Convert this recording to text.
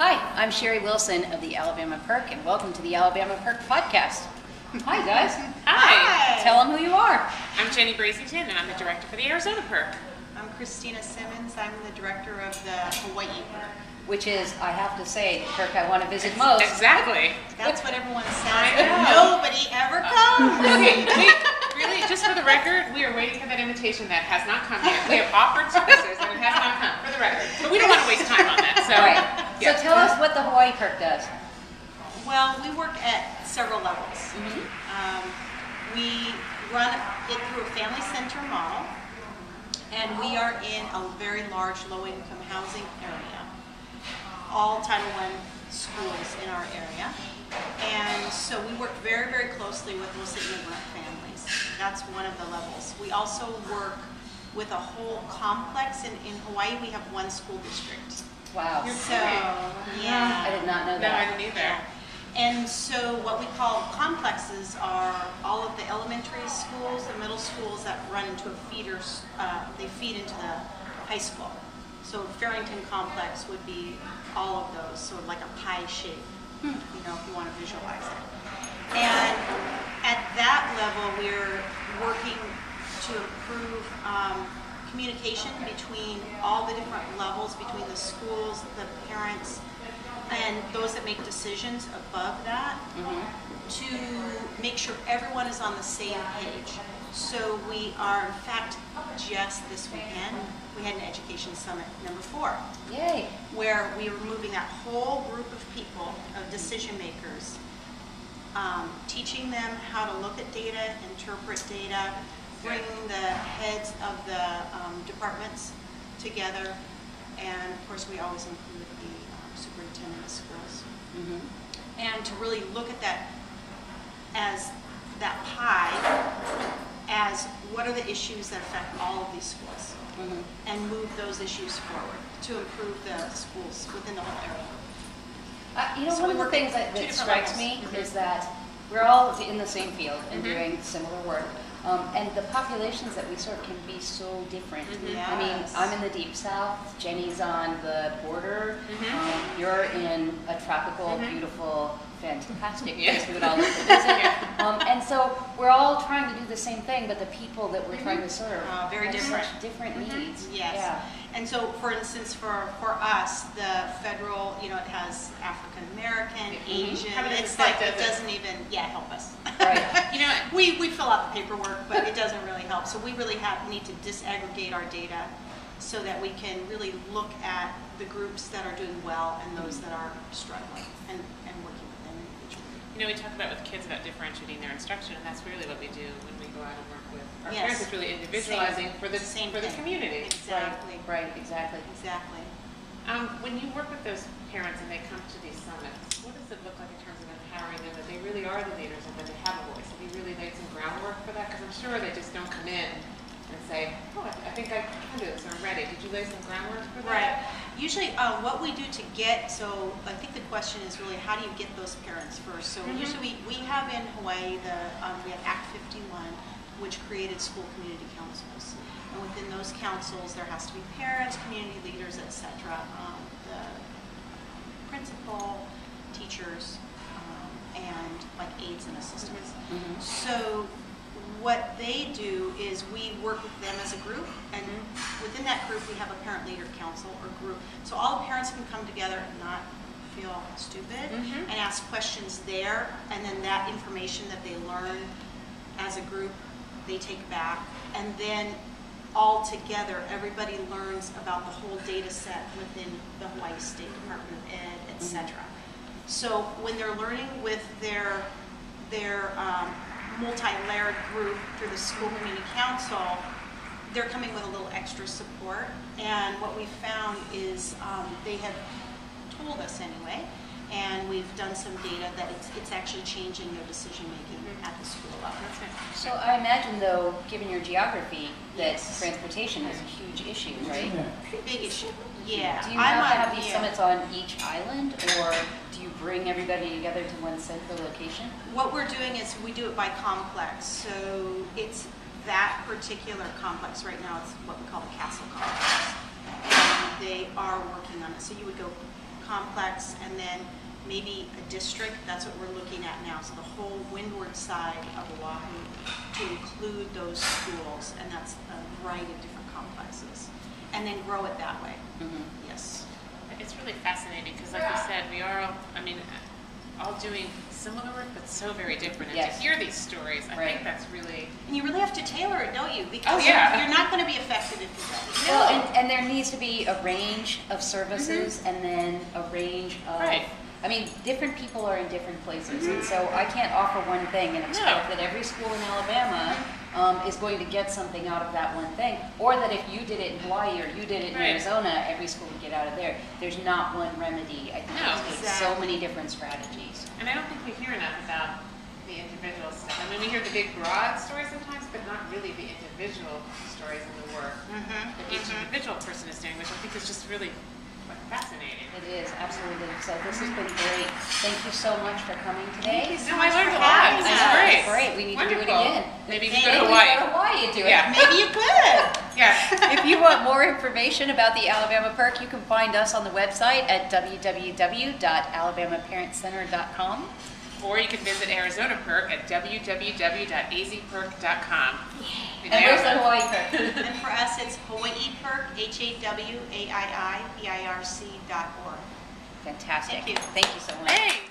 Hi, I'm Sherri Wilson of the Alabama PIRC, and welcome to the Alabama PIRC podcast. Hi, guys. Hi. Tell them who you are. I'm Jenni Brasington, and I'm the director for the Arizona PIRC. I'm Christina Simmons. I'm the director of the Hawaii PIRC. Which is, I have to say, the PIRC I want to visit most. Exactly. That's what everyone says, and nobody ever comes. Okay, wait, really, just for the record, we are waiting for that invitation that has not come yet. We have offered services, and it has not come, for the record. But we don't want to waste time on that, so. Right. Yeah. So tell us what the Hawaii PIRC does. Well, we work at several levels. We run it through a family center model, and we are in a very large low-income housing area. All Title I schools in our area. And so we work very, very closely with mostly immigrant families. That's one of the levels. We also work with a whole complex. In Hawaii, we have one school district. Wow. So, yeah. I did not know No, that. I didn't either. And so what we call complexes are all of the elementary schools and middle schools that run into a feeders, they feed into the high school. So Farrington complex would be all of those, so like a pie shape, you know, if you want to visualize it. And at that level, we're working to improve communication between all the different levels, between the schools, the parents, and those that make decisions above that, to make sure everyone is on the same page. So we are, in fact, just this weekend, we had an education summit number 4. Yay. Where we were moving that whole group of people, of decision makers, teaching them how to look at data, interpret data, bring the heads of the departments together, and of course we always include the superintendent of schools. And to really look at that as that pie, as what are the issues that affect all of these schools, and move those issues forward to improve the schools within the whole area. You know, So one we of the work things at that two strikes different me is that we're all in the same field and doing similar work. And the populations that we serve can be so different. I mean, Yes. I'm in the deep south, Jenni's on the border, you're in a tropical, beautiful, fantastic place we would all love to visit. And so we're all trying to do the same thing, but the people that we're trying to serve Very have different. such different needs. Yes. Yeah. And so, for instance, for us, the federal, you know, it has African American, Asian. How many It's percent like it does it? doesn't even help us. Right. You know, we fill out the paperwork, but it doesn't really help. So we really need to disaggregate our data so that we can really look at the groups that are doing well and those that are struggling, and working with them individually. you know, we talk about with kids about differentiating their instruction, and that's really what we do when we go out and work with our Yes. parents. It's really individualizing for the community. Exactly. Right, exactly. Exactly. When you work with those parents and they come to these summits, what does it look like in terms of empowering them that they really are the leaders and that they have a voice? Have you really laid some groundwork for that? Because I'm sure they just don't come in and say, oh, I think I can do this, I'm ready. Did you lay some groundwork for that? Right. Usually what we do to get, so I think the question is really how do you get those parents first? So usually we have in Hawaii, we have Act 51, which created school community councils. And within those councils, there has to be parents, community leaders, etc. The principal, teachers, and like aides and assistants. So what they do is we work with them as a group, and within that group we have a parent leader council or group. So all the parents can come together and not feel stupid and ask questions there, and then that information that they learn as a group, they take back, and then all together everybody learns about the whole data set within the Hawaii State Department of Ed, etc. So when they're learning with their multi-layered group through the school community council, they're coming with a little extra support. And what we found is they have told us anyway, and we've done some data that it's actually changing their decision making at the school level. So I imagine, though, given your geography, that transportation is a huge issue, right? Big issue. Yeah. Do you have these summits on each island, or do you bring everybody together to one central location? What we're doing is we do it by complex. So it's that particular complex right now. It's what we call the Castle Complex. And they are working on it. So you would go complex, and then maybe a district. That's what we're looking at now. So the whole windward side of Oahu to include those schools, and that's a variety of different complexes, and then grow it that way. Yes. It's really fascinating because, like you said, we are all, I mean, all doing similar work, but so very different. And Yes. to hear these stories, I think that's really... And you really have to tailor it, don't you? Because yeah. you're not going to be effective if you don't. Well, and there needs to be a range of services and then a range of, I mean, different people are in different places, and so I can't offer one thing and expect that every school in Alabama is going to get something out of that one thing, or that if you did it in Hawaii or you did it in Arizona, every school would get out of there. There's not one remedy. I think it takes so many different strategies. And I don't think we hear enough about the individual stuff. I mean, we hear the big broad stories sometimes, but not really the individual stories in the work that each individual person is doing, which I think is just really fascinating. It is, absolutely. So this has been great. Thank you so much for coming today. Thank you so No, much I learned for a lot. having This us. is great. It's great. We need to do it Wonderful. again. Maybe you Maybe can go to we Hawaii. go to Hawaii and do it. Yeah. Maybe you could. Yeah. If you want more information about the Alabama PIRC, you can find us on the website at www.alabamaparentcenter.com. Or you can visit Arizona PIRC at www.azpirc.com. And where's the Hawaii PIRC? And for us, it's HawaiiPIRC, HAWAIIPIRC.org. Fantastic. Thank you. Thank you so much. Thanks.